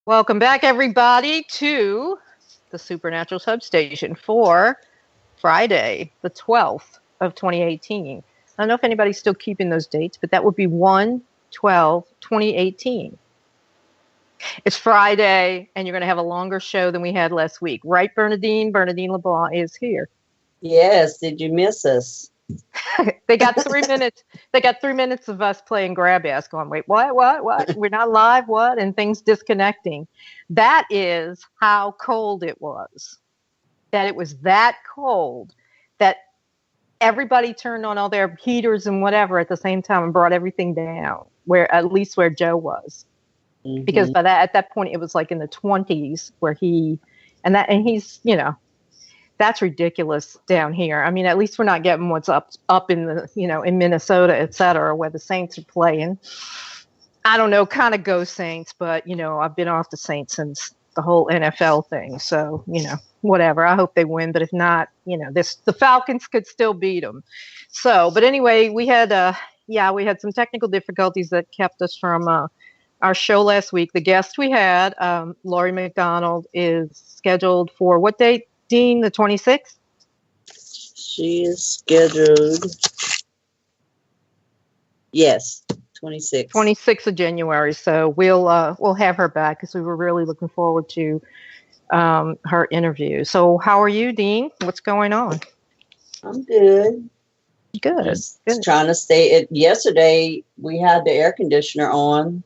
Welcome back, everybody, to the Supernatural Substation for Friday, the 12th of 2018. I don't know if anybody's still keeping those dates, but that would be 1/12/2018. It's Friday, and you're going to have a longer show than we had last week. Right, Bernadine? Bernadine LeBlanc is here. Yes. Did you miss us? They got 3 minutes. They got 3 minutes of us playing grab ass going, wait, what? We're not live, what? And things disconnecting. That is how cold it was. That it was that cold that everybody turned on all their heaters and whatever at the same time and brought everything down, at least where Joe was. Mm-hmm. Because at that point it was like in the 20s where he's, that's ridiculous down here. I mean, at least we're not getting what's up in the, in Minnesota, et cetera, where the Saints are playing. I don't know, kind of go Saints, but, I've been off the Saints since the whole NFL thing. So, whatever. I hope they win. But if not, the Falcons could still beat them. So, but anyway, we had some technical difficulties that kept us from our show last week. The guest we had, Laurie McDonald, is scheduled for what date? Dean, the 26th? She is scheduled. Yes, 26th. 26th of January. So we'll have her back because we were really looking forward to her interview. So how are you, Dean? What's going on? I'm good. Good. Just trying to stay. Yesterday we had the air conditioner on.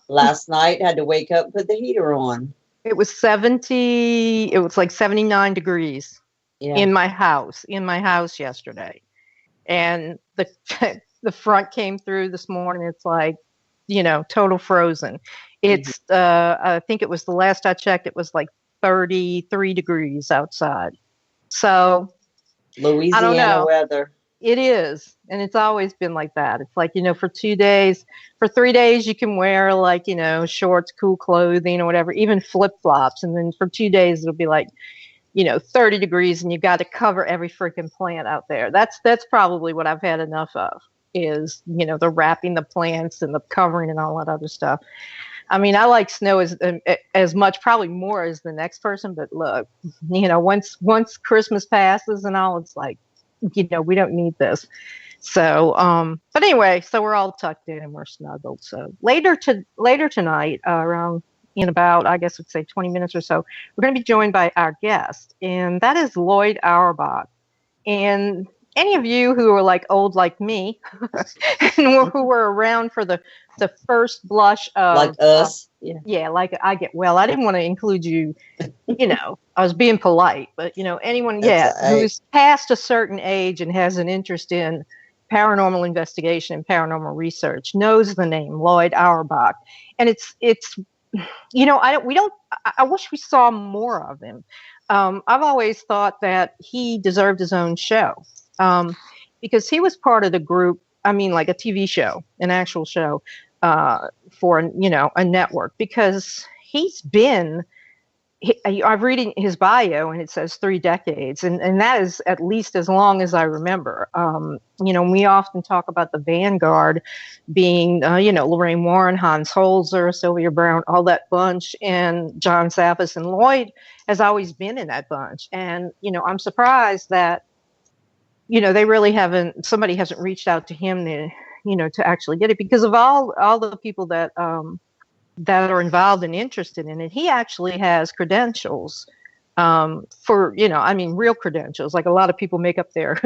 Last night had to wake up and put the heater on. It was like 79 degrees in my house yesterday. And the front came through this morning. It's like, total frozen. It's, I think it was the last I checked, it was like 33 degrees outside. So Louisiana I don't know. Weather. It is. And it's always been like that. It's like, for 3 days, you can wear like, shorts, cool clothing or whatever, even flip-flops. And then for 2 days, it'll be like, 30 degrees and you've got to cover every freaking plant out there. That's probably what I've had enough of is, the wrapping the plants and the covering and all that other stuff. I mean, I like snow as much, probably more as the next person. But look, once Christmas passes and all, it's like, we don't need this. So, but anyway, so we're all tucked in and we're snuggled. So later tonight, around in about, I guess we'd say 20 minutes or so, we're going to be joined by our guest, and that is Loyd Auerbach. And any of you who are like old like me and who were around for the first blush of like us. Like I didn't want to include you, I was being polite, but anyone who's past a certain age and has an interest in paranormal investigation and paranormal research knows the name Loyd Auerbach. And it's I wish we saw more of him. I've always thought that he deserved his own show because he was part of the group. I mean, like a TV show, an actual show for, a network, because he's been, I'm reading his bio and it says 3 decades. And that is at least as long as I remember. We often talk about the vanguard being, Lorraine-Warren, Hans Holzer, Sylvia Brown, all that bunch, and John Zaffis, and Loyd has always been in that bunch. And, I'm surprised that, they really somebody hasn't reached out to him to actually get it, because of all the people that are involved and interested in it. He actually has credentials for, real credentials. Like a lot of people make up their,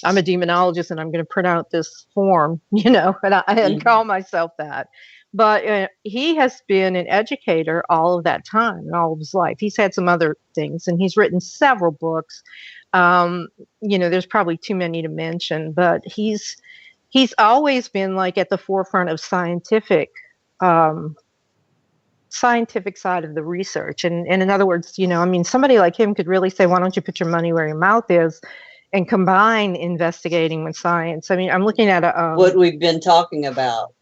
I'm a demonologist and I'm going to print out this form, and I call myself that. But he has been an educator all of that time, all of his life. He's had some other things, and he's written several books. There's probably too many to mention, but he's always been like at the forefront of scientific side of the research. And in other words, somebody like him could really say, why don't you put your money where your mouth is and combine investigating with science? I mean, I'm looking at what we've been talking about.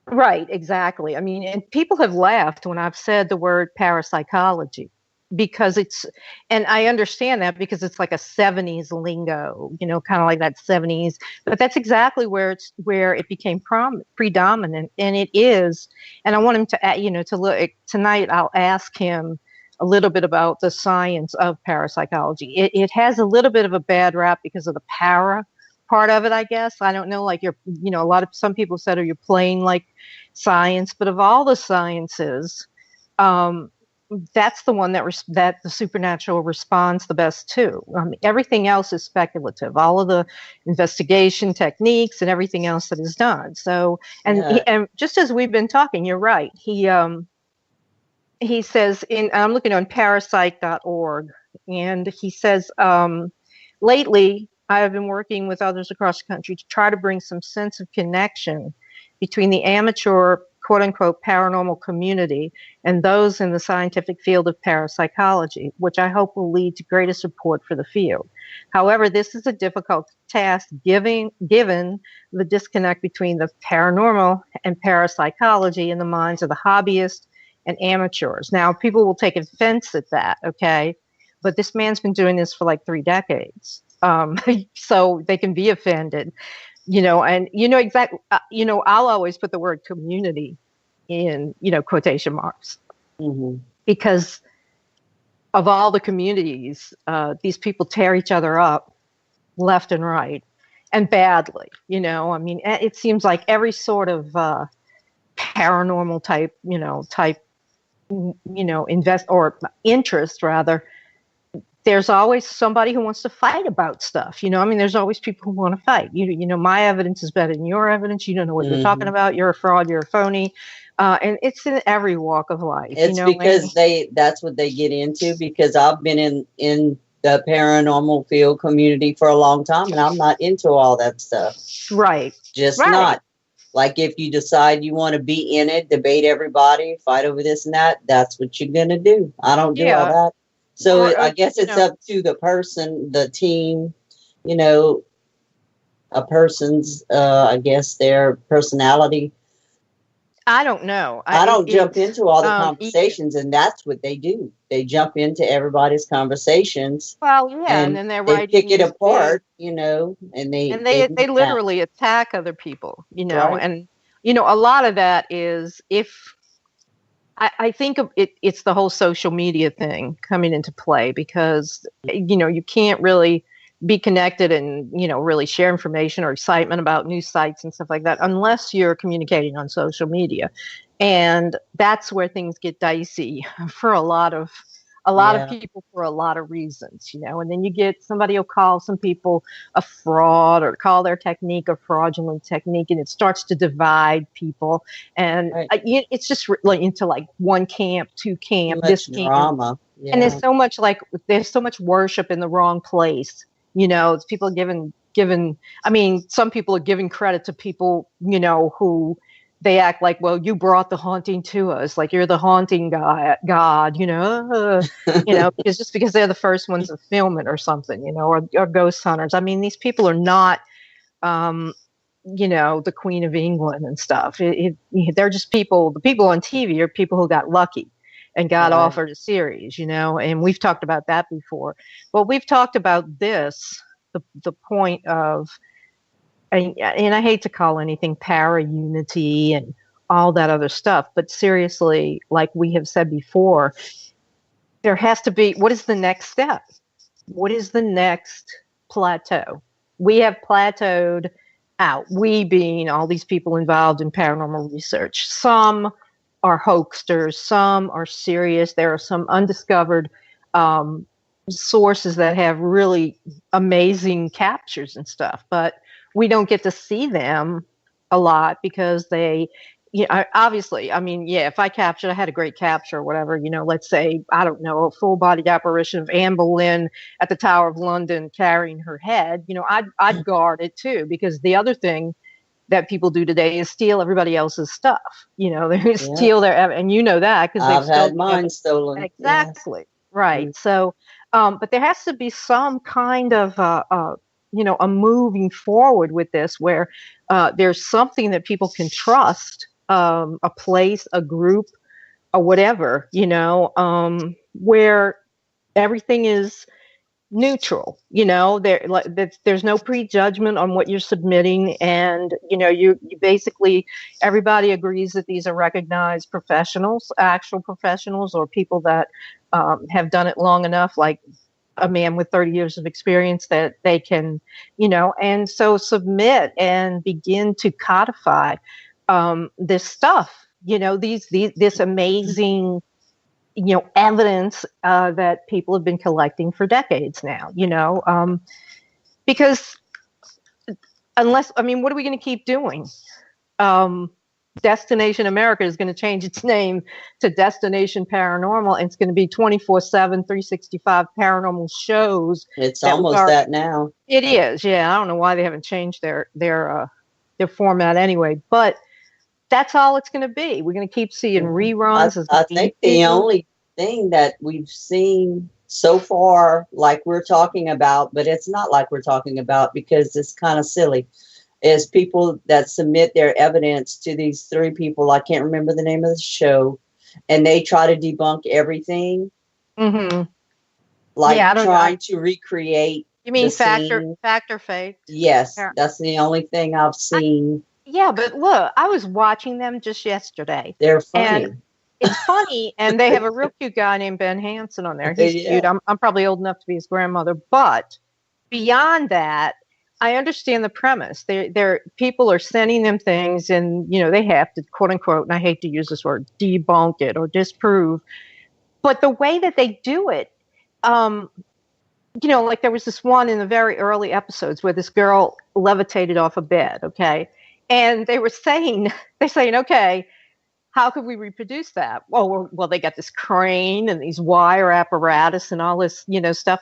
Right, exactly. I mean, and people have laughed when I've said the word parapsychology, because and I understand that because it's like a 70s lingo, kind of like that 70s, but that's exactly where it became predominant, and it is. And I want him to, to look tonight. I'll ask him a little bit about the science of parapsychology. It has a little bit of a bad rap because of the para part of it, I guess. I don't know, like some people said, you're playing like science, but of all the sciences, that's the one that the supernatural responds the best to. Everything else is speculative. All of the investigation techniques and everything else that is done. So, and just as we've been talking, you're right. He says I'm looking on parapsych.org, and he says, lately I have been working with others across the country to try to bring some sense of connection between the amateur quote-unquote paranormal community and those in the scientific field of parapsychology, which I hope will lead to greater support for the field. However, this is a difficult task given the disconnect between the paranormal and parapsychology in the minds of the hobbyists and amateurs. Now, people will take offense at that, okay? But this man's been doing this for like 3 decades. So they can be offended. And exactly, I'll always put the word community in, quotation marks, because of all the communities, these people tear each other up left and right, and badly, I mean, it seems like every sort of paranormal type, invest or interest rather, there's always somebody who wants to fight about stuff. I mean, there's always people who want to fight. My evidence is better than your evidence. You don't know what you're talking about. You're a fraud. You're a phony. And it's in every walk of life. It's because that's what they get into, because I've been in the paranormal field community for a long time, and I'm not into all that stuff. Right. Just not. Like, if you decide you want to be in it, debate everybody, fight over this and that, that's what you're going to do. I don't do all that. So I guess it's up to the person, the team, a person's, I guess, their personality. I don't know. I don't jump into all the conversations, and that's what they do. They jump into everybody's conversations. Well, yeah, and then they pick it apart, and they literally attack other people, right. And a lot of that is I think it's the whole social media thing coming into play, because, you can't really be connected and, really share information or excitement about news sites and stuff like that unless you're communicating on social media. And that's where things get dicey for a lot of people for a lot of reasons, and then you get somebody will call some people a fraud or call their technique a fraudulent technique, and it starts to divide people. And it's just like into like one camp, two camp, this drama. Yeah. And there's so much worship in the wrong place. People some people are giving credit to people, who they act like, well, you brought the haunting to us, like you're the haunting God, because just because they're the first ones to film it or something, or ghost hunters. I mean, these people are not, the Queen of England and stuff. They're just people. The people on TV are people who got lucky and got offered a series, and we've talked about that before. Well, we've talked about this, the point of, and I hate to call anything para-unity and all that other stuff, but seriously, like we have said before, there has to be, what is the next step? What is the next plateau? We have plateaued out, we being all these people involved in paranormal research. Some are hoaxsters, some are serious. There are some undiscovered sources that have really amazing captures and stuff, but we don't get to see them a lot because they, obviously, I mean, if I had a great capture or whatever, let's say, I don't know, a full-bodied apparition of Anne Boleyn at the Tower of London carrying her head, I'd guard it too, because the other thing that people do today is steal everybody else's stuff. They steal their, and that because I've had mine stolen. Exactly. Yes. Right. Mm-hmm. So, but there has to be some kind of, a moving forward with this where there's something that people can trust, a place, a group, or whatever, where everything is neutral, there's no prejudgment on what you're submitting, and you basically, everybody agrees that these are recognized professionals, actual professionals, or people that have done it long enough, like a man with 30 years of experience, that they can, and so submit and begin to codify this stuff, this amazing evidence that people have been collecting for decades now, because what are we going to keep doing? Destination America is going to change its name to Destination Paranormal, and it's going to be 24/7, 365 paranormal shows. It's almost that now. It is, yeah. I don't know why they haven't changed their format anyway, but that's all it's going to be. We're going to keep seeing reruns. I think the only thing that we've seen so far, like we're talking about, but it's not like we're talking about because it's kind of silly, is people that submit their evidence to these three people. I can't remember the name of the show, and they try to debunk everything. Mm-hmm. Like trying to recreate. You mean fact or fake? Yes, that's the only thing I've seen. Yeah, but look, I was watching them just yesterday. They're funny. And it's funny, and they have a real cute guy named Ben Hansen on there. He's cute. I'm probably old enough to be his grandmother, but beyond that, I understand the premise. They're people are sending them things, and they have to, quote unquote, and I hate to use this word, debunk it or disprove. But the way that they do it, like there was this one in the very early episodes where this girl levitated off a bed, okay? And they're saying, okay, how could we reproduce that? Well, they got this crane and these wire apparatus and all this, stuff.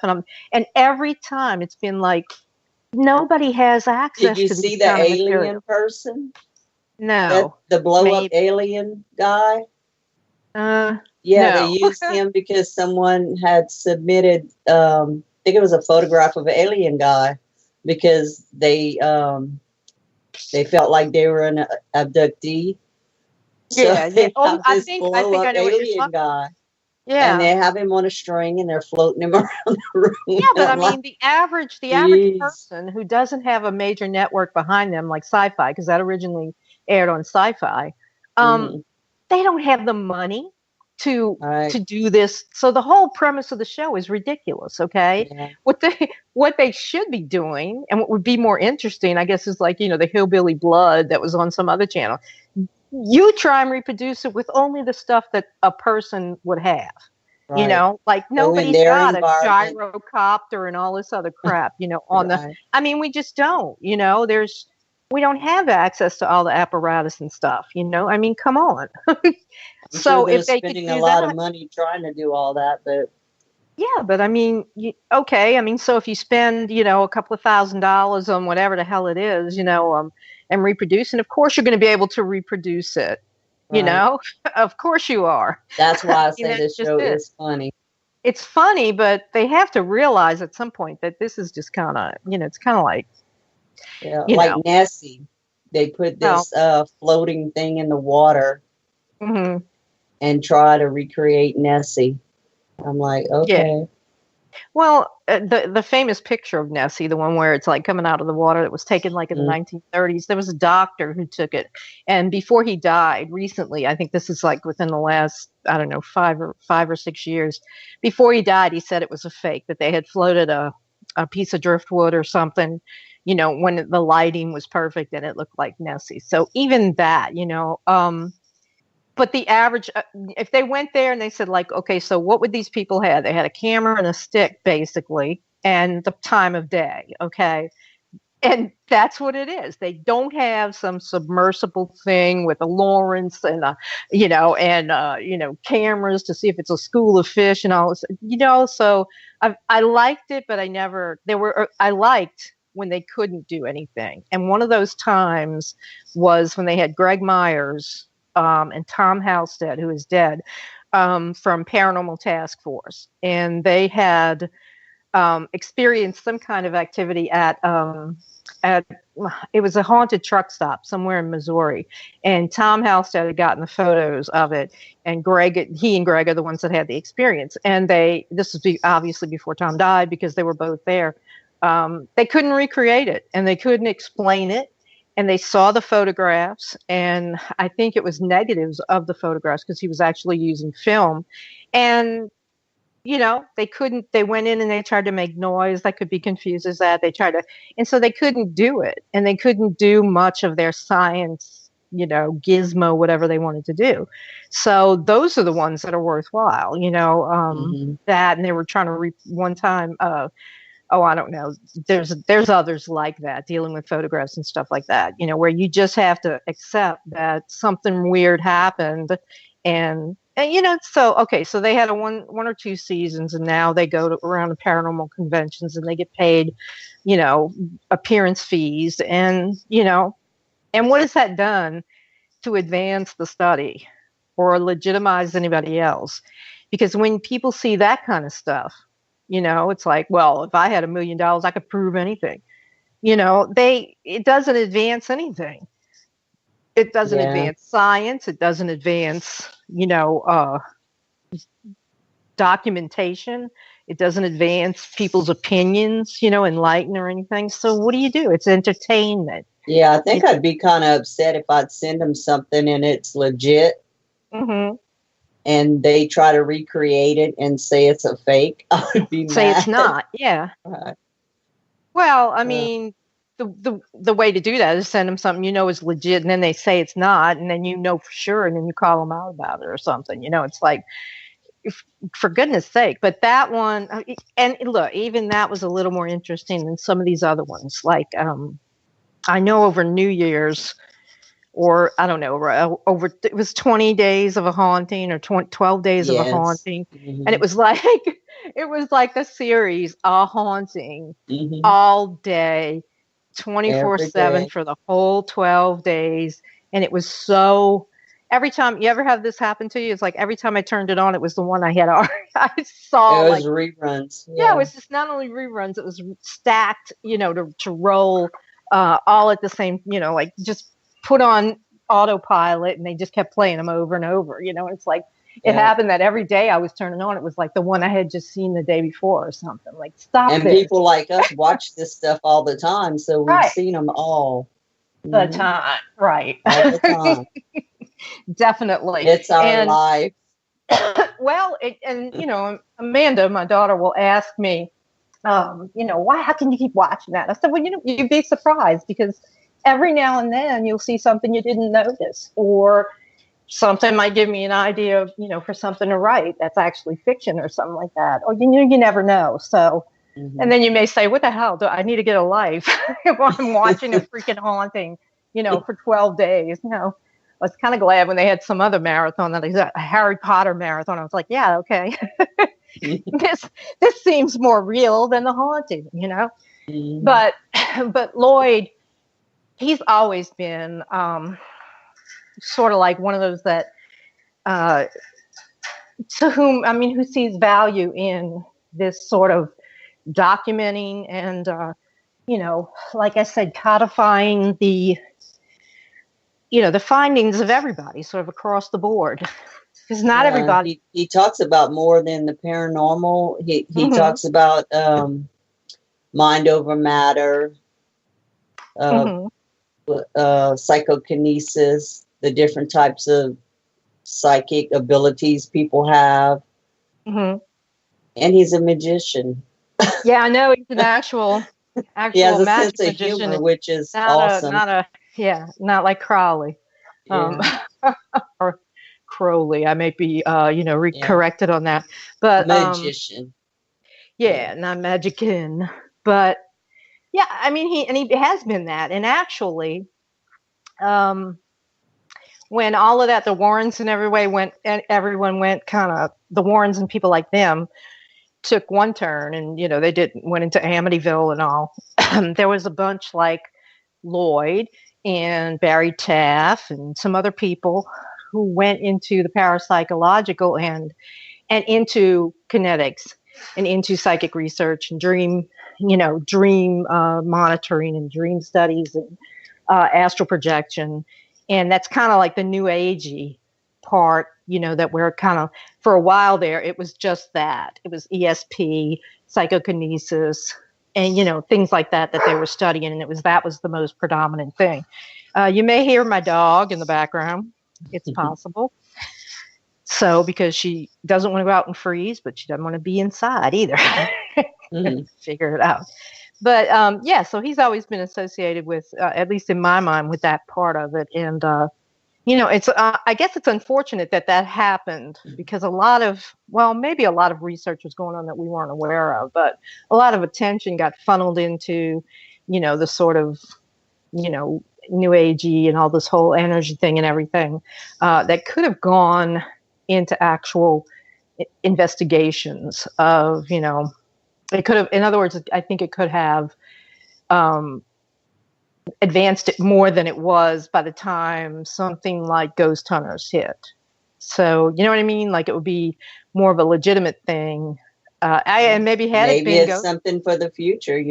And every time it's been like, nobody has access to Did you see the alien person? No. The blow-up alien guy? No. They used him because someone had submitted, I think it was a photograph of an alien guy, because they felt like they were an abductee. So I think I know alien guy. Yeah. And they have him on a string and they're floating him around the room. Yeah, but the average person who doesn't have a major network behind them, like Sci-Fi, because that originally aired on Sci-Fi, they don't have the money to do this. So the whole premise of the show is ridiculous, okay? Yeah. What they should be doing, and what would be more interesting, I guess, is like, the Hillbilly Blood that was on some other channel. You try and reproduce it with only the stuff that a person would have. Right. Like nobody's got a gyrocopter and all this other crap, on we just don't, we don't have access to all the apparatus and stuff, come on. So if they spending a lot of money trying to do all that, but yeah, but so if you spend, a couple of $1,000s on whatever the hell it is, and reproducing, of course you're going to be able to reproduce it. Right. Of course you are. That's why I say this show is funny. It's funny, but they have to realize at some point that this is just kind of, it's kind of like, like Nessie. They put this floating thing in the water and try to recreate Nessie. I'm like, okay. Yeah. Well, the famous picture of Nessie, the one where it's like coming out of the water, that was taken like in the 1930s. There was a doctor who took it, and before he died recently, I think this is like within the last, I don't know, 5 or 6 years, before he died, he said it was a fake, that they had floated a piece of driftwood or something, when the lighting was perfect and it looked like Nessie. So even that, but the average, if they went there and they said, like, okay, so what would these people have? They had a camera and a stick, basically, and the time of day, okay? And that's what it is. They don't have some submersible thing with a Lawrence and, cameras to see if it's a school of fish and all this, so I liked it, but I liked when they couldn't do anything. And one of those times was when they had Greg Myers, and Tom Halstead, who is dead, from Paranormal Task Force. And they had experienced some kind of activity at it was a haunted truck stop somewhere in Missouri, and Tom Halstead had gotten the photos of it, and he and Greg are the ones that had the experience, and this was obviously before Tom died because they were both there. They couldn't recreate it, and they couldn't explain it, and they saw the photographs, and I think it was negatives of the photographs because he was actually using film, and they went in and they tried to make noise that could be confused as that. And so they couldn't do it, and they couldn't do much of their science, gizmo, whatever they wanted to do. So those are the ones that are worthwhile, that, and they were trying to one time, I don't know. There's others like that, dealing with photographs and stuff like that, where you just have to accept that something weird happened. And so they had one or two seasons, and now they go around to paranormal conventions and they get paid, appearance fees, and what has that done to advance the study or legitimize anybody else? Because when people see that kind of stuff, it's like, well, if I had $1 million, I could prove anything. It doesn't advance anything. It doesn't advance science. It doesn't advance, documentation. It doesn't advance people's opinions, enlighten or anything. So what do you do? It's entertainment. Yeah, I think I'd be kind of upset if I'd send them something and it's legit. Mm-hmm. And they try to recreate it and say it's a fake. I would be say mad. It's not. Yeah. Right. Well, I mean, the way to do that is send them something is legit, and then they say it's not, and then for sure, and then you call them out about it or something. It's like, for goodness sake. But that one, and look, even that was a little more interesting than some of these other ones. Like, I know over New Year's, or I don't know, it was 20 days of a haunting, or 12 days of a haunting. Mm-hmm. And it was like the series, A Haunting, mm-hmm. all day, 24/7 for the whole 12 days. And it was so, every time, you ever have this happen to you? It's like every time I turned it on, it was the one I had already, I saw. It was reruns. Yeah, it was just not only reruns, it was stacked, to roll all at the same, just put on autopilot, and they just kept playing them over and over. It's like, it happened that every day I was turning on, it was like the one I had just seen the day before or something. Like, stop and this. People like us watch this stuff all the time, so we've seen them all the time, right? All the time. Definitely, it's our life. Well, Amanda, my daughter, will ask me, why? How can you keep watching that? I said, well, you'd be surprised, because every now and then you'll see something you didn't notice, or something might give me an idea of, for something to write that's actually fiction or something like that. Or, you never know. So, mm-hmm. And then you may say, what the hell? Do I need to get a life while I'm watching a freaking haunting, for 12 days? I was kind of glad when they had some other marathon, that is a Harry Potter marathon. I was like, yeah, okay. This seems more real than the haunting, Mm-hmm. But Loyd, he's always been sort of like one of those that who sees value in this sort of documenting and like I said, codifying the findings of everybody sort of across the board, because not everybody. He talks about more than the paranormal. He mm-hmm. talks about mind over matter, mm-hmm. Psychokinesis, the different types of psychic abilities people have. Mm-hmm. And he's a magician. Yeah, I know, he's an actual he has a sense of humor, which is awesome. Not like Crowley. Yeah. Or Crowley. I may be corrected on that. But magician. Not magician. But yeah, he has been that. And actually, when all of that, the Warrens and everyone went kind of, the Warrens and people like them took one turn, and they went into Amityville and all. There was a bunch like Loyd and Barry Taff and some other people who went into the parapsychological and into kinetics. and into psychic research and dream monitoring and dream studies and astral projection. And that's kind of like the new agey part, that we're kind of, for a while there, it was just that. It was ESP, psychokinesis, and, things like that they were studying. And that was the most predominant thing. You may hear my dog in the background. It's possible. So, because she doesn't want to go out and freeze, but she doesn't want to be inside either. Figure it out. But so he's always been associated with, at least in my mind, with that part of it. And, it's, I guess it's unfortunate that happened, because maybe a lot of research was going on that we weren't aware of, but a lot of attention got funneled into, the sort of, new agey and all this whole energy thing and everything, that could have gone into actual investigations of, it could have, in other words, I think it could have advanced it more than it was by the time something like Ghost Hunters hit. So, you know what I mean? Like, it would be more of a legitimate thing. And maybe it's something for the future,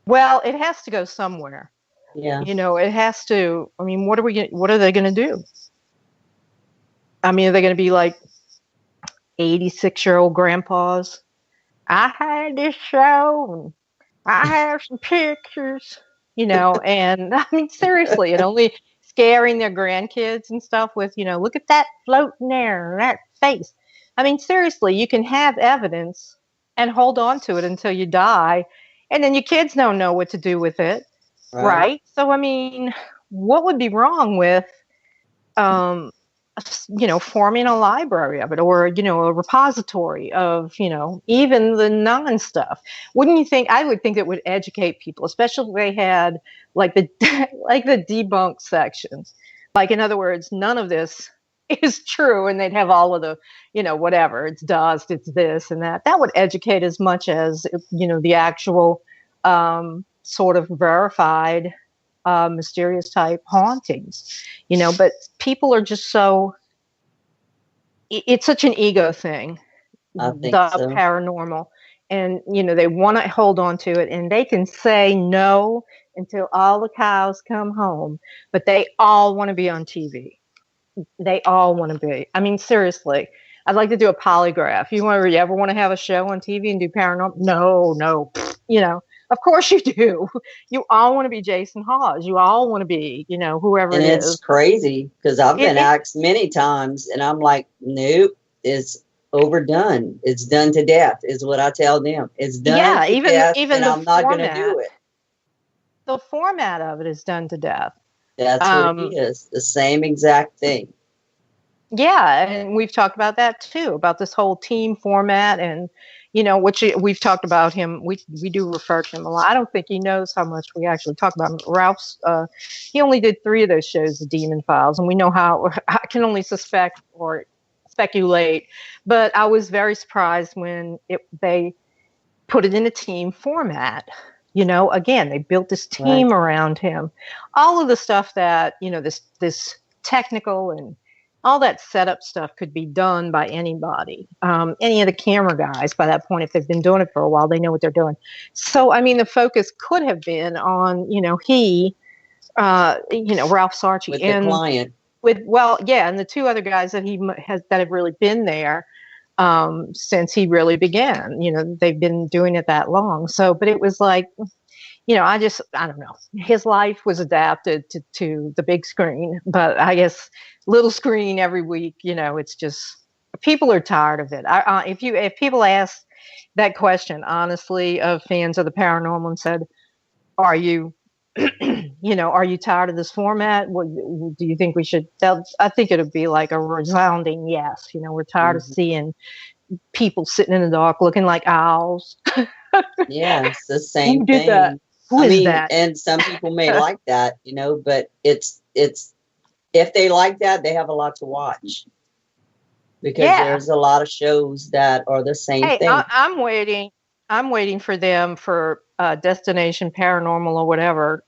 Well, it has to go somewhere. Yeah. It has to. I mean, what are they going to do? I mean, are they going to be like 86-year-old grandpas? I had this show, and I have some pictures, and I mean, seriously, and only scaring their grandkids and stuff with, look at that floating there, that face. I mean, seriously, you can have evidence and hold on to it until you die, and then your kids don't know what to do with it, right? So, I mean, what would be wrong with, forming a library of it, or, a repository of, even the non-stuff? Wouldn't you think? I would think it would educate people, especially if they had like the debunk sections. Like, in other words, none of this is true, and they'd have all of the, whatever, it's dust, it's this and that. That would educate as much as, the actual sort of verified mysterious type hauntings, but people are just it's such an ego thing, paranormal, and they want to hold on to it, and they can say no until all the cows come home, but they all want to be on TV. They all want to be. I mean, seriously, I'd like to do a polygraph. You ever want to have a show on TV and do paranormal? No, of course you do. You all want to be Jason Hawes. You all want to be, whoever it is. And it's crazy, because I've been asked many times, and I'm like, nope, it's overdone. It's done to death, is what I tell them. It's done to death, even and I'm not going to do it. The format of it is done to death. That's what it is. The same exact thing. Yeah, and we've talked about that too, about this whole team format, and which we've talked about him. We do refer to him a lot. I don't think he knows how much we actually talk about him. Ralph's, he only did 3 of those shows, the Demon Files, and we know how. I can only suspect or speculate, but I was very surprised when they put it in a team format. Again, they built this team around him. All of the stuff that, this technical and all that setup stuff could be done by anybody. Any of the camera guys, by that point, if they've been doing it for a while, they know what they're doing. So, I mean, the focus could have been on, Ralph Sarchi. With the client. And the 2 other guys that that have really been there since he really began. They've been doing it that long. So, but it was like, I don't know. His life was adapted to the big screen, but I guess little screen every week, it's just, people are tired of it. If people ask that question, honestly, of fans of the paranormal, and said, are you, are you tired of this format? Do you think we should? I think it would be like a resounding yes. We're tired of seeing people sitting in the dark looking like owls. Yeah, it's the same Who did thing. That? Who is that? And some people may like that, but it's if they like that, they have a lot to watch, because there's a lot of shows that are the same thing. I'm waiting for them for Destination Paranormal or whatever.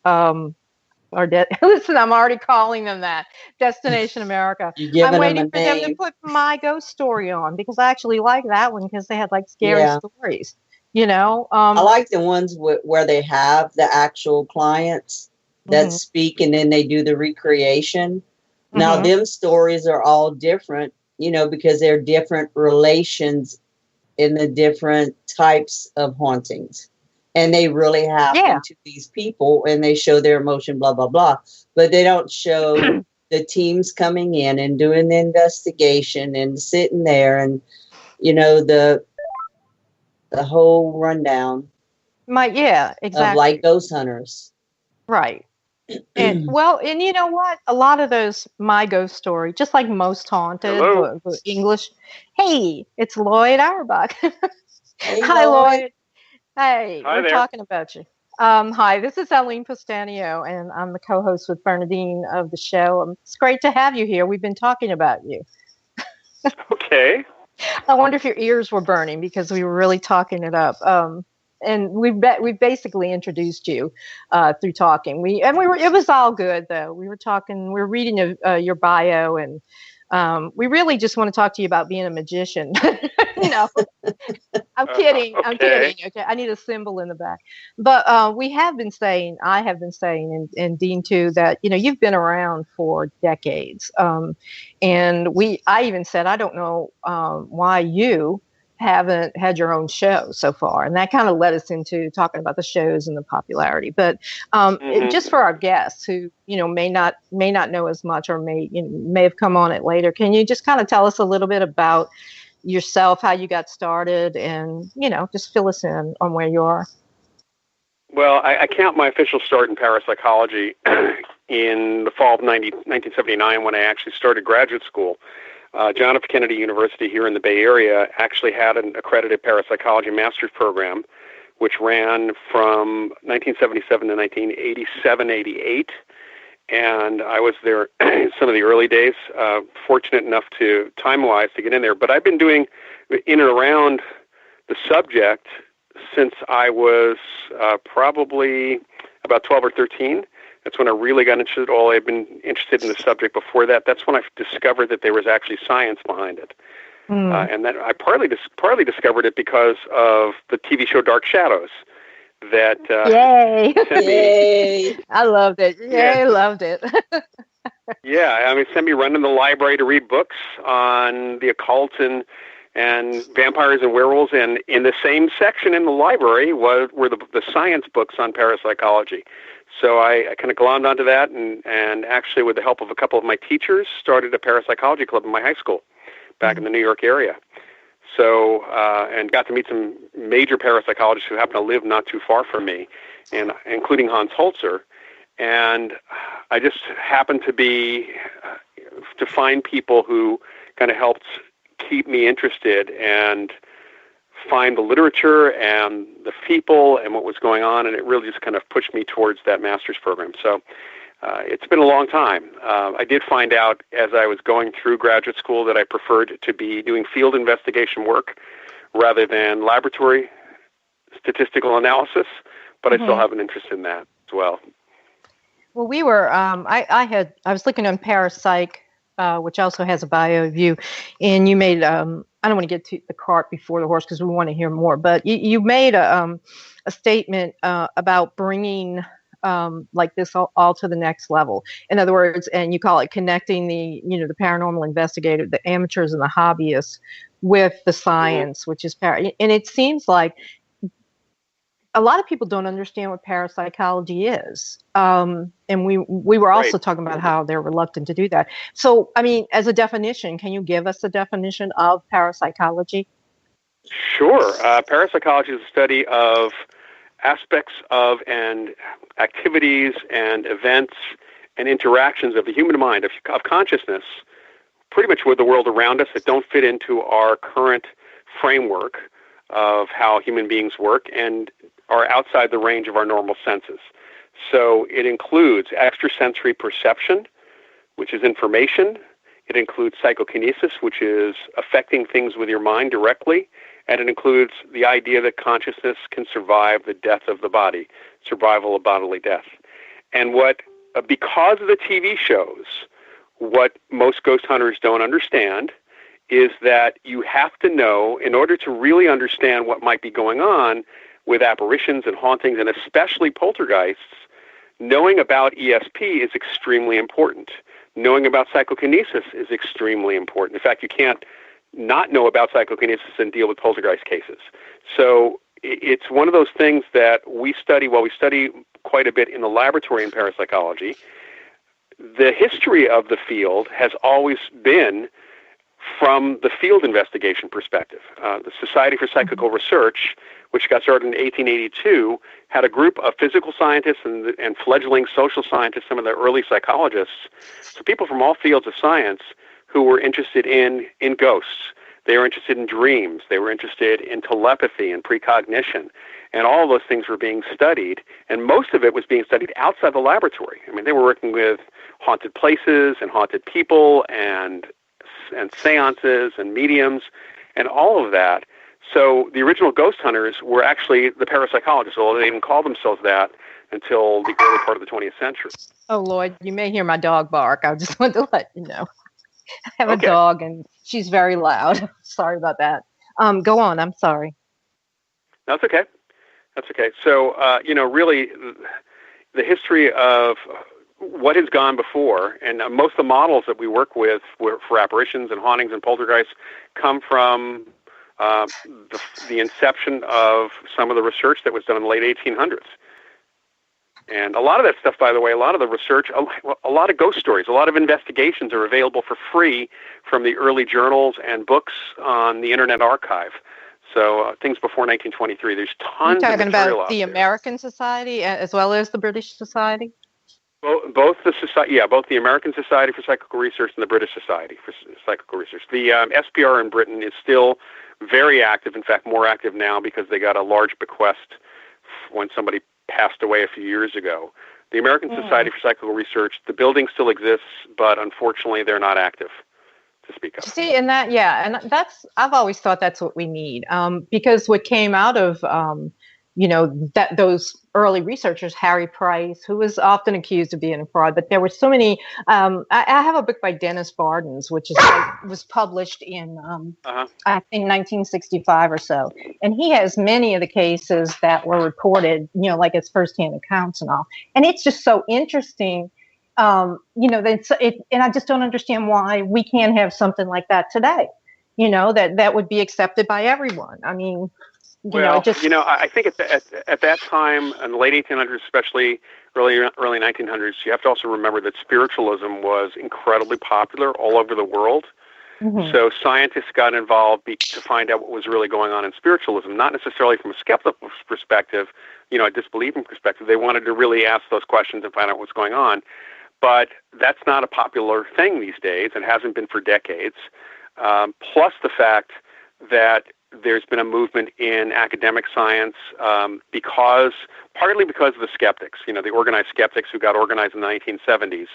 or listen, I'm already calling them that. Destination America. I'm waiting for them to put My Ghost Story on, because I actually like that one, because they had like scary stories. You know, I like the ones where they have the actual clients that speak, and then they do the recreation. Now, them stories are all different, you know, because they're different relations in the different types of hauntings. And they really happen to these people, and they show their emotion, blah, blah, blah. But they don't show the teams coming in and doing the investigation and sitting there and, you know, the whole rundown. Exactly. Of like ghost hunters. Right. And and you know what? A lot of those My Ghost Story, just like most haunted, the English. Hey, it's Loyd Auerbach. Hey, hi, Loyd. Hey, we're talking about you. Hi, this is Eileen Postanio, and I'm the co-host with Bernadine of the show. It's great to have you here. We've been talking about you. Okay. I wonder if your ears were burning, because we were really talking it up. And we've basically introduced you through talking. It was all good though. We were reading your bio, and we really just want to talk to you about being a magician. No, I'm kidding. Okay. I'm kidding. Okay, I need a symbol in the back. But I have been saying, and Dean too, that you've been around for decades. And I even said, I don't know why you haven't had your own show so far, and that kind of led us into talking about the shows and the popularity. But just for our guests who may not know as much, or may have come on it later, can you just kind of tell us a little bit about yourself, how you got started, and just fill us in on where you are? Well, I count my official start in parapsychology in the fall of 1979, when I actually started graduate school. John F. Kennedy University here in the Bay Area actually had an accredited parapsychology master's program, which ran from 1977 to 1987-88. And I was there some of the early days, fortunate enough to, time-wise, to get in there. But I've been doing in and around the subject since I was probably about 12 or 13. That's when I really got interested. I've been interested in the subject before that. That's when I discovered that there was actually science behind it. And then I partly discovered it because of the TV show Dark Shadows. That Yay! I loved it. Yay, loved it. Sent me running the library to read books on the occult and vampires and werewolves, and in the same section in the library were the science books on parapsychology. So I kind of glommed onto that, and actually, with the help of a couple of my teachers, started a parapsychology club in my high school back in the New York area. So, and got to meet some major parapsychologists who happen to live not too far from me, and including Hans Holzer. And I just happened to find people who kind of helped keep me interested and find the literature and the people and what was going on, and it really just kind of pushed me towards that master's program. So it's been a long time. I did find out as I was going through graduate school that I preferred to be doing field investigation work rather than laboratory statistical analysis, but I still have an interest in that as well. Well, we were, I was looking on Parapsych, which also has a bio of you, and you made, I don't want to get to the cart before the horse because we want to hear more, but you made a statement about bringing like this all to the next level. In other words, and you call it connecting the paranormal investigator, the amateurs and the hobbyists with the science, which is and it seems like a lot of people don't understand what parapsychology is. And we were also talking about how they're reluctant to do that. So, I mean, as a definition, can you give us a definition of parapsychology? Sure. Parapsychology is a study of aspects of and activities and events and interactions of the human mind, of consciousness, pretty much with the world around us that don't fit into our current framework of how human beings work and are outside the range of our normal senses. So it includes extrasensory perception, which is information. It includes psychokinesis, which is affecting things with your mind directly. And it includes the idea that consciousness can survive the death of the body, survival of bodily death. And what because of the TV shows, what most ghost hunters don't understand is that you have to know, in order to really understand what might be going on with apparitions and hauntings, and especially poltergeists, knowing about ESP is extremely important. Knowing about psychokinesis is extremely important. In fact, you can't not know about psychokinesis and deal with poltergeist cases. So it's one of those things that we study, well, we study quite a bit in the laboratory in parapsychology. The history of the field has always been from the field investigation perspective. The Society for Psychical Research, which got started in 1882, had a group of physical scientists and fledgling social scientists, some of the early psychologists, so people from all fields of science who were interested in ghosts. They were interested in dreams. They were interested in telepathy and precognition. And all of those things were being studied, and most of it was being studied outside the laboratory. I mean, they were working with haunted places and haunted people and seances and mediums and all of that. So the original ghost hunters were actually the parapsychologists, although they didn't call themselves that until the early part of the 20th century. Oh, Loyd, you may hear my dog bark. I just wanted to let you know. I have a dog, and she's very loud. Sorry about that. Go on. I'm sorry. That's okay. That's okay. So, really, the history of what has gone before, and most of the models that we work with for apparitions and hauntings and poltergeists come from the inception of some of the research that was done in the late 1800s. And a lot of that stuff, by the way, a lot of the research, a lot of ghost stories, a lot of investigations are available for free from the early journals and books on the Internet Archive. So things before 1923, there's tons of material out there. You're talking about the American Society as well as the British Society? Both the American Society for Psychical Research and the British Society for Psychical Research. The SPR in Britain is still very active, in fact, more active now because they got a large bequest when somebody passed away a few years ago. The American Society for Psychical Research, the building still exists, but unfortunately they're not active to speak of. See, and I've always thought that's what we need, because what came out of, those early researchers, Harry Price, who was often accused of being a fraud, but there were so many. I have a book by Dennis Bardens, which was published in, I think, 1965 or so, and he has many of the cases that were reported, like his firsthand accounts and all, and it's just so interesting. And I just don't understand why we can't have something like that today. That would be accepted by everyone. I mean. I think at that time, in the late 1800s, especially early 1900s, you have to also remember that spiritualism was incredibly popular all over the world. Mm-hmm. So scientists got involved to find out what was really going on in spiritualism, not necessarily from a skeptical perspective, a disbelieving perspective. They wanted to really ask those questions and find out what's going on. But that's not a popular thing these days and hasn't been for decades. Plus the fact that there's been a movement in academic science partly because of the skeptics, the organized skeptics who got organized in the 1970s,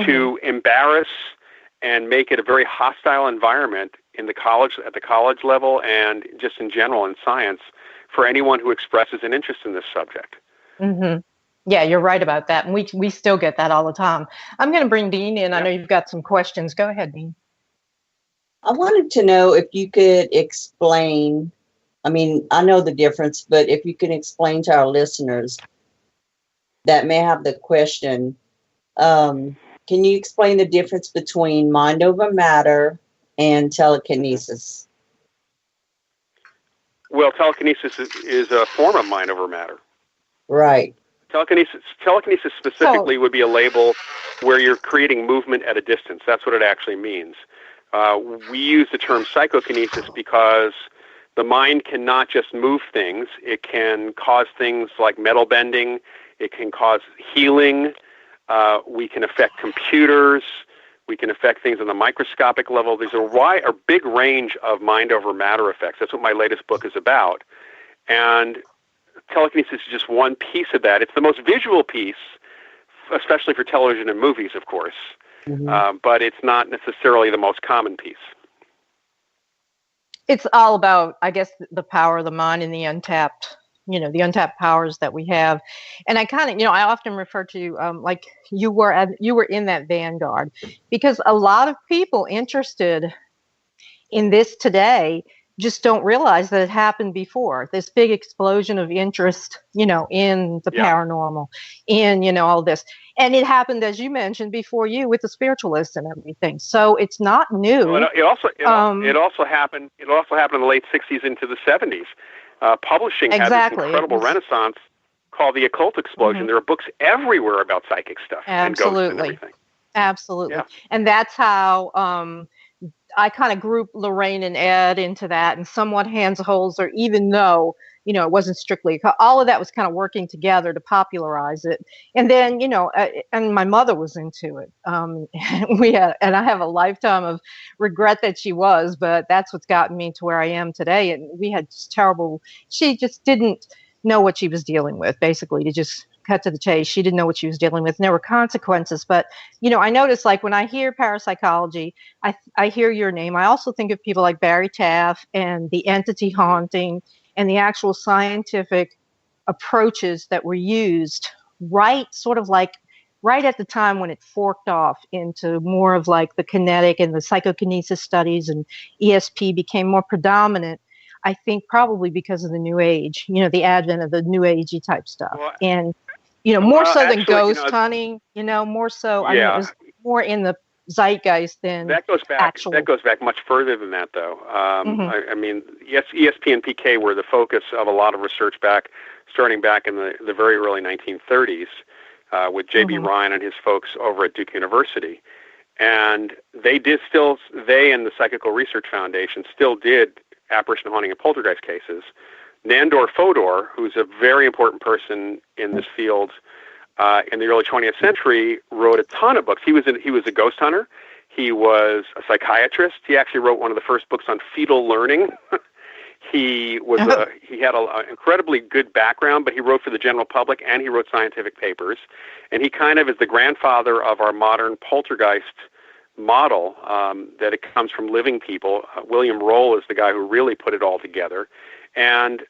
to embarrass and make it a very hostile environment at the college level and just in general in science for anyone who expresses an interest in this subject. Mm-hmm. Yeah, you're right about that. And we still get that all the time. I'm going to bring Dean in. I know you've got some questions. Go ahead, Dean. I wanted to know if you could explain, I know the difference, but if you can explain to our listeners that may have the question, can you explain the difference between mind over matter and telekinesis? Well, telekinesis is a form of mind over matter. Right. Telekinesis specifically would be a label where you're creating movement at a distance. That's what it actually means. We use the term psychokinesis because the mind cannot just move things. It can cause things like metal bending. It can cause healing. We can affect computers. We can affect things on the microscopic level. There's a big range of mind over matter effects. That's what my latest book is about. And telekinesis is just one piece of that. It's the most visual piece, especially for television and movies, of course. Mm-hmm. But it's not necessarily the most common piece. It's all about, I guess, the power of the mind and the untapped the untapped powers that we have. And I kind of, I often refer to like you were in that vanguard, because a lot of people interested in this today just don't realize that it happened before. This big explosion of interest, in the paranormal, in, all this. And it happened, as you mentioned before you, with the spiritualists and everything. So it's not new. Well, it also happened in the late 60s into the 70s. Publishing had this incredible renaissance called the occult explosion. Mm-hmm. There are books everywhere about psychic stuff and ghosts and everything. Absolutely. Yeah. And that's how I kind of grouped Lorraine and Ed into that, and somewhat Hans Holzer, even though, it wasn't strictly, all of that was kind of working together to popularize it. And then, and my mother was into it. And I have a lifetime of regret that she was, but that's what's gotten me to where I am today. And we had just she just didn't know what she was dealing with, basically, to just cut to the chase. She didn't know what she was dealing with, and there were consequences. But, I noticed, like, when I hear parapsychology, I hear your name. I also think of people like Barry Taff and the entity haunting and the actual scientific approaches that were used right at the time when it forked off into more of like the kinetic and the psychokinesis studies, and ESP became more predominant. I think probably because of the New Age, the advent of the New Agey type stuff. Well, and, more so than ghost hunting, more so. I mean, it was more in the zeitgeist than that goes back much further than that, though. I mean, yes, ESP and PK were the focus of a lot of research starting back in the very early 1930s with J.B. Ryan and his folks over at Duke University. And they and the Psychical Research Foundation still did apparition, haunting, and poltergeist cases. Nandor Fodor, who's a very important person in this field in the early 20th century, wrote a ton of books. He was a ghost hunter. He was a psychiatrist. He actually wrote one of the first books on fetal learning. He had an incredibly good background, but he wrote for the general public and he wrote scientific papers. And he kind of is the grandfather of our modern poltergeist model, that it comes from living people. William Roll is the guy who really put it all together. And,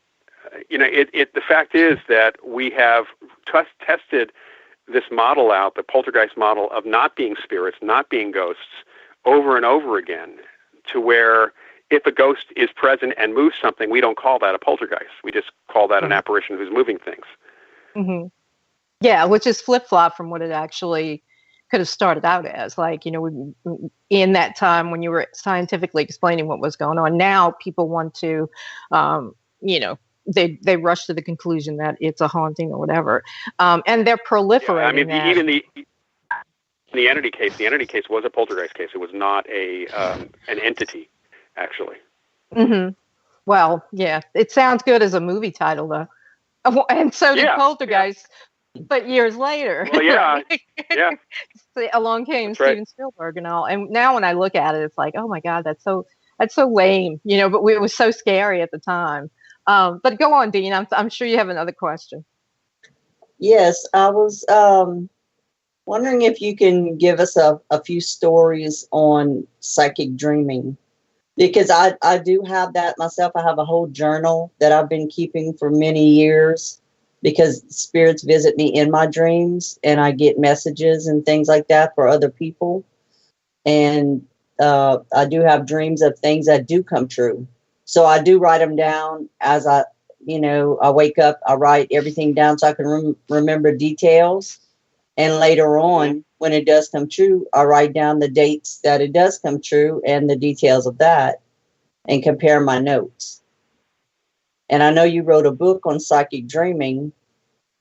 the fact is that we have tested this model out, the poltergeist model of not being spirits, not being ghosts, over and over again, to where if a ghost is present and moves something, we don't call that a poltergeist. We just call that an apparition who's moving things. Mm-hmm. Yeah, which is flip-flop from what it actually could have started out as. Like, in that time when you were scientifically explaining what was going on, now people want to, they rush to the conclusion that it's a haunting or whatever. And they're proliferating. Yeah, even the entity case was a poltergeist case. It was not an entity, actually. Mm-hmm. Well, yeah, it sounds good as a movie title, though. And so did Poltergeist. Yeah. But years later, along came Steven Spielberg and all. And now when I look at it, it's like, oh my God, that's so lame, but it was so scary at the time. But go on, Dean. I'm sure you have another question. Yes, I was wondering if you can give us a few stories on psychic dreaming, because I do have that myself. I have a whole journal that I've been keeping for many years, because spirits visit me in my dreams and I get messages and things like that for other people. And I do have dreams of things that do come true. So I do write them down as I wake up. I write everything down so I can remember details. And later on, when it does come true, I write down the dates that it does come true and the details of that and compare my notes. And I know you wrote a book on psychic dreaming.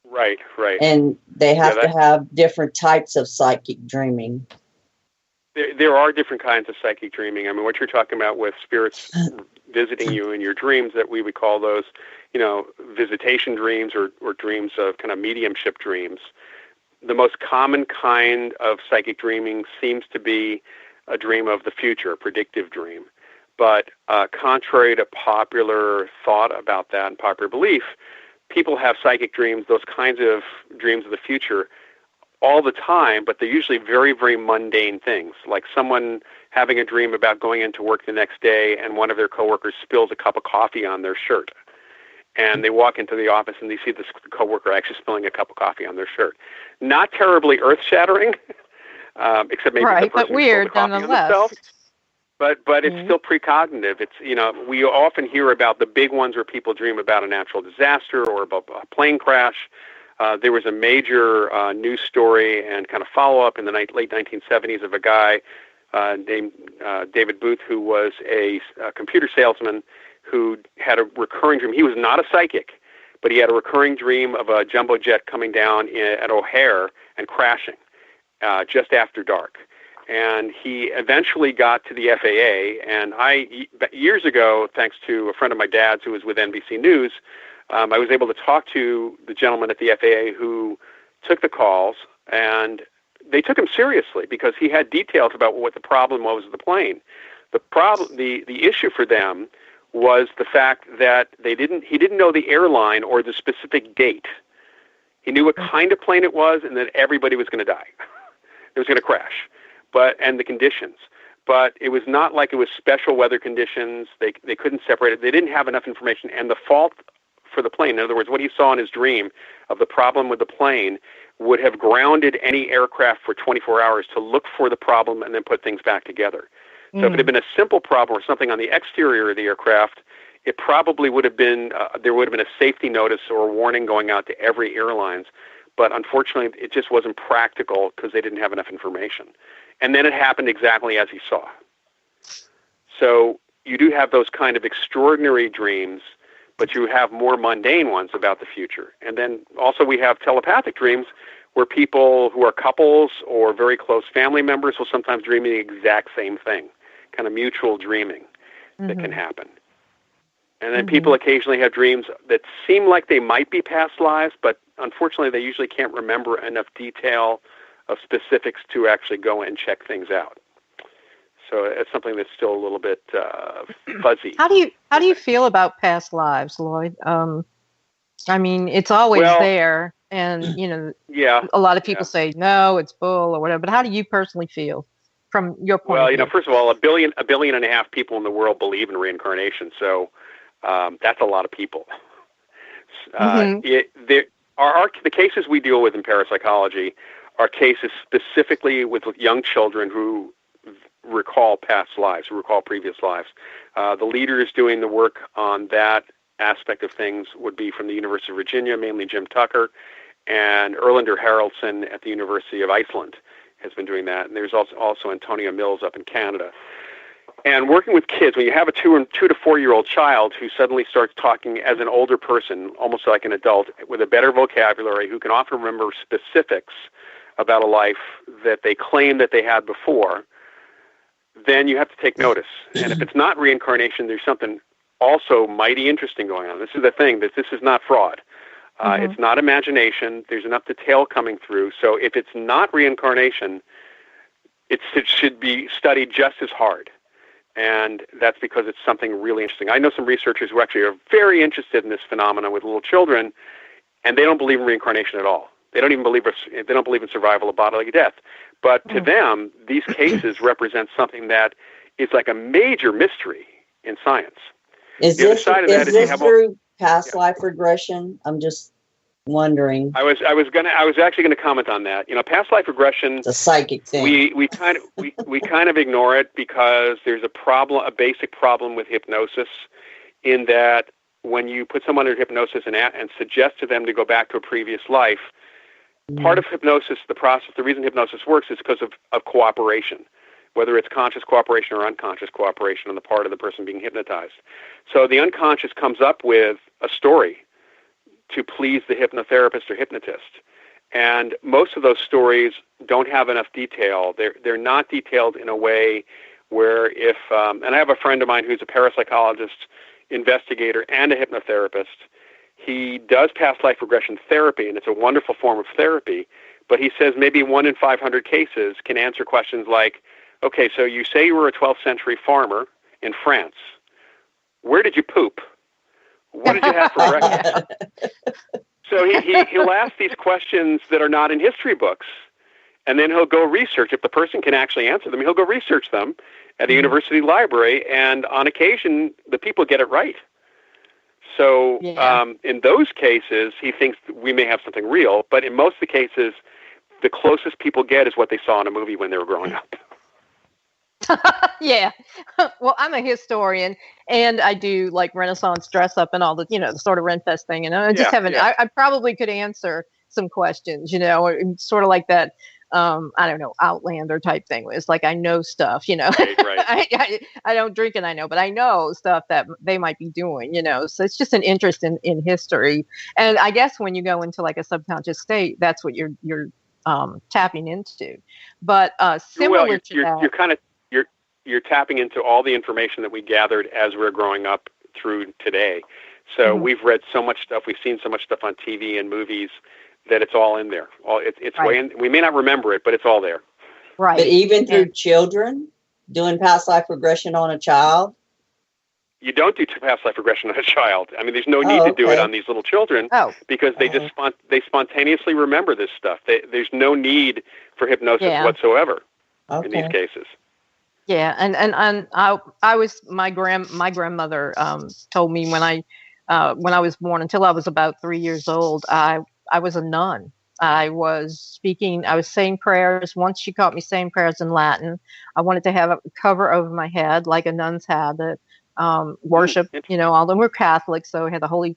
Right. And they have to have different types of psychic dreaming. There are different kinds of psychic dreaming. I mean, what you're talking about with spirits visiting you in your dreams, that we would call those, visitation dreams or dreams of kind of mediumship dreams. The most common kind of psychic dreaming seems to be a dream of the future, a predictive dream. But contrary to popular thought about that and popular belief, people have psychic dreams, those kinds of dreams of the future, all the time, but they're usually very, very mundane things, like someone having a dream about going into work the next day and one of their coworkers spills a cup of coffee on their shirt. and they walk into the office and they see this coworker actually spilling a cup of coffee on their shirt. Not terribly earth-shattering, except maybe the person who spilled the coffee on themselves. But it's still precognitive. It's, we often hear about the big ones where people dream about a natural disaster or about a plane crash. There was a major news story and kind of follow-up in the late 1970s of a guy named David Booth, who was a computer salesman who had a recurring dream. He was not a psychic, but he had a recurring dream of a jumbo jet coming down at O'Hare and crashing just after dark. And he eventually got to the FAA, and years ago, thanks to a friend of my dad's who was with NBC News, I was able to talk to the gentleman at the FAA who took the calls, and they took him seriously because he had details about what the problem was with the plane. The issue for them was the fact that he didn't know the airline or the specific date. He knew what kind of plane it was, and that everybody was going to die. It was going to crash. And the conditions. But it was not like it was special weather conditions. They couldn't separate it. They didn't have enough information. And the fault for the plane, in other words, what he saw in his dream of the problem with the plane, would have grounded any aircraft for 24 hours to look for the problem and then put things back together. So if it had been a simple problem or something on the exterior of the aircraft, it probably would have been, there would have been a safety notice or a warning going out to every airlines. But unfortunately, it just wasn't practical because they didn't have enough information. And then it happened exactly as he saw. So you do have those kind of extraordinary dreams, but you have more mundane ones about the future. And then also we have telepathic dreams where people who are couples or very close family members will sometimes dream the exact same thing, kind of mutual dreaming that can happen. And then people occasionally have dreams that seem like they might be past lives, but unfortunately they usually can't remember enough detail of specifics to actually go and check things out. So it's something that's still a little bit fuzzy. How do you feel about past lives, Loyd? I mean, it's always there, and a lot of people say no, it's bull or whatever. But how do you personally feel from your point of view? Well, first of all, a billion and a half people in the world believe in reincarnation, so that's a lot of people. The cases we deal with in parapsychology are cases specifically with young children who recall past lives, who recall previous lives. The leaders doing the work on that aspect of things would be from the University of Virginia, mainly Jim Tucker, and Erlander Haraldson at the University of Iceland has been doing that. And there's also Antonia Mills up in Canada. And working with kids, when you have a 2 to 4 year old child who suddenly starts talking as an older person, almost like an adult, with a better vocabulary, who can often remember specifics about a life that they claim that they had before, then you have to take notice. And if it's not reincarnation, there's something also mighty interesting going on. This is the thing, that this is not fraud. It's not imagination. There's enough detail coming through. So if it's not reincarnation, it should be studied just as hard. And that's because it's something really interesting. I know some researchers who actually are very interested in this phenomenon with little children, and they don't believe in reincarnation at all. They don't even believe in survival of bodily death. But to them, these cases represent something that is like a major mystery in science. Is this through past life regression? I'm just wondering. I was actually gonna comment on that. Past life regression. It's a psychic thing. We kind of ignore it because there's a basic problem with hypnosis, in that when you put someone under hypnosis and suggest to them to go back to a previous life, part of hypnosis, the reason hypnosis works is because of cooperation, whether it's conscious cooperation or unconscious cooperation on the part of the person being hypnotized. So the unconscious comes up with a story to please the hypnotherapist or hypnotist. And most of those stories don't have enough detail. They're not detailed in a way where and I have a friend of mine who's a parapsychologist, investigator, and a hypnotherapist. He does past life regression therapy, and it's a wonderful form of therapy, but he says maybe 1 in 500 cases can answer questions like, okay, so you say you were a 12th century farmer in France. Where did you poop? What did you have for breakfast? So he'll ask these questions that are not in history books, and then he'll go research. If the person can actually answer them, he'll go research them at a university library, and on occasion, the people get it right. So in those cases, he thinks we may have something real, but in most of the cases, the closest people get is what they saw in a movie when they were growing up. Yeah. Well, I'm a historian, and I do like Renaissance dress up and all the, the sort of Renfest thing. And I just haven't, I probably could answer some questions, sort of like that. I don't know, Outlander type thing. It's like, I know stuff, Right. I don't drink and I know, but I know stuff that they might be doing, so it's just an interest in history. And I guess when you go into like a subconscious state, that's what you're tapping into. But similar to that, you're tapping into all the information that we gathered as we're growing up through today. So we've read so much stuff, we've seen so much stuff on TV and movies that it's all in there. It's right. Way in, we may not remember it, but it's all there. Right. But even through children doing past life regression on a child? You don't do past life regression on a child. I mean, there's no need to do it on these little children because they just they spontaneously remember this stuff. There's no need for hypnosis whatsoever in these cases. Yeah, and I was my grandmother told me when I was born, until I was about 3 years old, I was a nun. I was saying prayers. Once she caught me saying prayers in Latin. I wanted to have a cover over my head like a nun's habit. Worship, all of them were Catholic, so I had the holy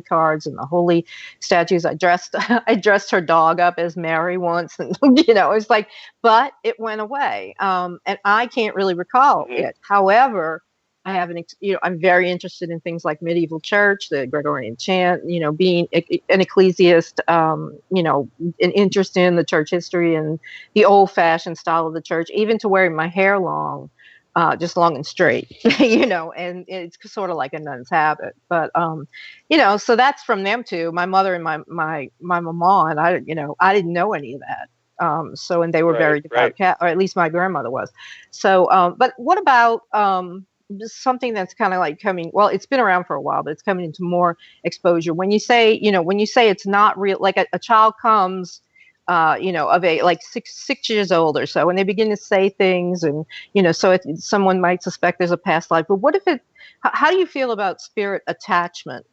cards and the holy statues. I dressed her dog up as Mary once, and it was like, but it went away, and I can't really recall it. However, I have I'm very interested in things like medieval church, the Gregorian chant, being an ecclesiast, an interest in the church history and the old-fashioned style of the church, even to wearing my hair long. Just long and straight, and it's sort of like a nun's habit. But, so that's from them too. My mother and my mama, and I didn't know any of that. And they were very devout, or at least my grandmother was. So, but what about something that's kind of like it's been around for a while, but it's coming into more exposure. When you say it's not real, like a child comes, of like six years old or so, and they begin to say things, and so someone might suspect there's a past life. But what if how do you feel about spirit attachment?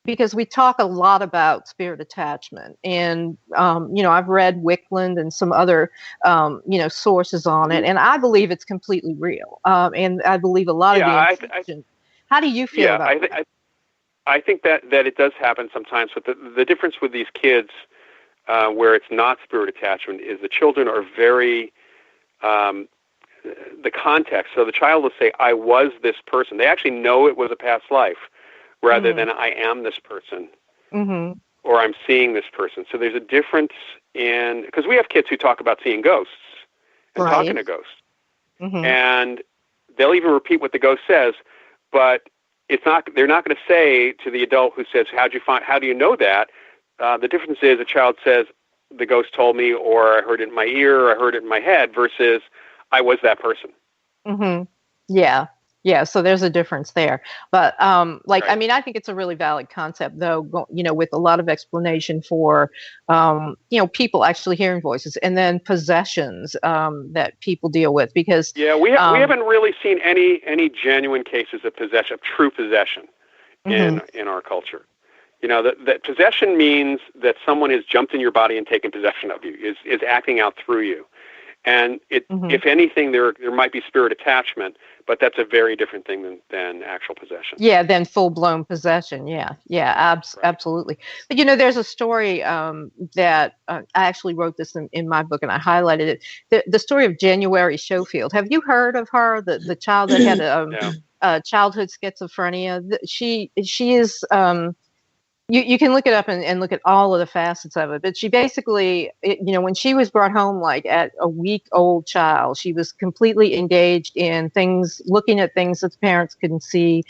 Because we talk a lot about spirit attachment, and I've read Wickland and some other sources on it, and I believe it's completely real. And I believe a lot of the information. How do you feel about that? I think that it does happen sometimes, but the difference with these kids. Where it's not spirit attachment is the children are very, the context. So the child will say, I was this person. They actually know it was a past life rather than I am this person or I'm seeing this person. So there's a difference because we have kids who talk about seeing ghosts and talking to ghosts. And they'll even repeat what the ghost says, but they're not going to say to the adult who says, how do you know that? The difference is a child says, the ghost told me, or I heard it in my ear, or I heard it in my head, versus I was that person. Yeah. So there's a difference there. But I mean, I think it's a really valid concept, though, with a lot of explanation for, people actually hearing voices, and then possessions that people deal with. Because we haven't really seen any genuine cases of possession, of true possession in our culture. That possession means that someone has jumped in your body and taken possession of you, is acting out through you. And if anything, there might be spirit attachment, but that's a very different thing than actual possession. Yeah, than full-blown possession. Yeah, absolutely. But, there's a story that I actually wrote this in my book, and I highlighted it. The story of January Schofield. Have you heard of her, the child that had childhood schizophrenia? She is... You can look it up and look at all of the facets of it. But she basically, when she was brought home, like at a week-old child, she was completely engaged in things, looking at things that the parents couldn't see,